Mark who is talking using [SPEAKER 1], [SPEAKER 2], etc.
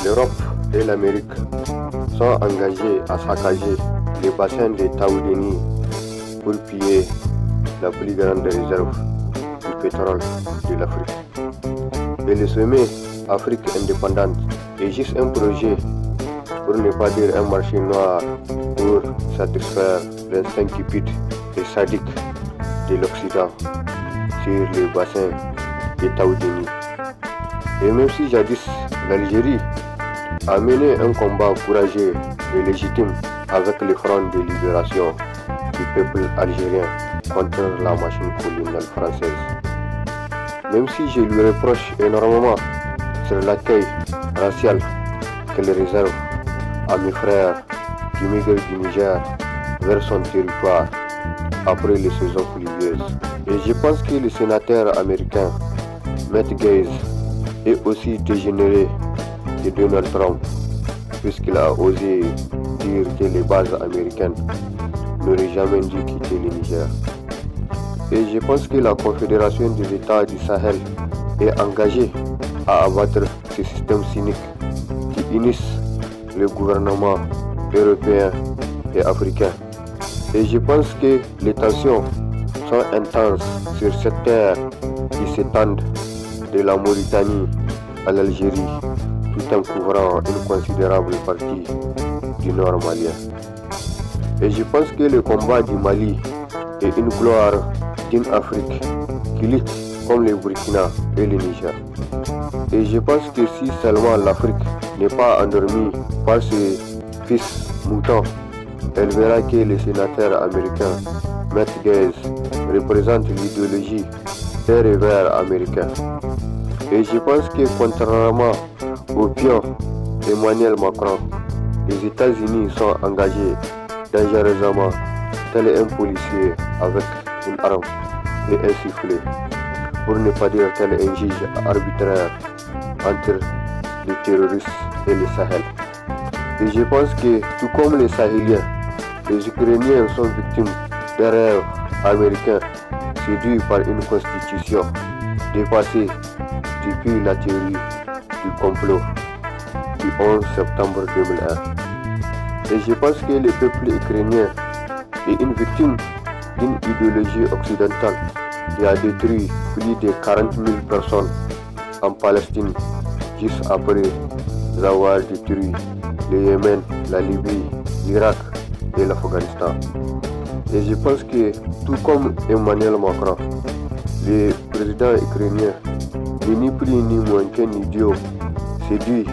[SPEAKER 1] L'Europe et l'Amérique sont engagées à saccager les bassins des Taoudéni pour piller la plus grande réserve du pétrole de l'Afrique. Et le sommet Afrique indépendante est juste un projet, pour ne pas dire un marché noir, pour satisfaire l'instinct cupide et sadique de l'Occident sur les bassins des Taoudéni. Et même si jadis l'Algérie a mené un combat courageux et légitime avec le front de libération du peuple algérien contre la machine coloniale française, même si je lui reproche énormément sur l'accueil racial qu'elle réserve à mes frères qui migrent du Niger vers son territoire après les saisons pluvieuses. Et je pense que le sénateur américain Matt Gaetz est aussi dégénéré que Donald Trump, puisqu'il a osé dire que les bases américaines n'auraient jamais dû quitter le Niger. Et je pense que la Confédération des États du Sahel est engagée à abattre ce système cynique qui unissent le gouvernement européen et africain. Et je pense que les tensions sont intenses sur cette terre qui s'étendent de la Mauritanie à l'Algérie, tout en couvrant une considérable partie du nord malien. Et je pense que le combat du Mali est une gloire d'une Afrique qui lutte comme le Burkina et le Niger. Et je pense que si seulement l'Afrique n'est pas endormie par ses fils moutons, elle verra que le sénateur américain Matt Gaetz représente l'idéologie des revers américains. Et je pense que contrairement au pion Emmanuel Macron, les États-Unis sont engagés dangereusement tel un policier avec une arme et un sifflet, pour ne pas dire tel un juge arbitraire entre les terroristes et le Sahel. Et je pense que tout comme les Sahéliens, les Ukrainiens sont victimes d'un rêve américain séduit par une constitution dépassée depuis la théorie du complot du 11 septembre 2001. Et je pense que le peuple ukrainien est une victime d'une idéologie occidentale qui a détruit plus de 40 000 personnes en Palestine juste après avoir détruit le Yémen, la Libye, l'Irak et l'Afghanistan. Et je pense que tout comme Emmanuel Macron, le président ukrainien n'est ni plus ni moins qu'un idiot séduit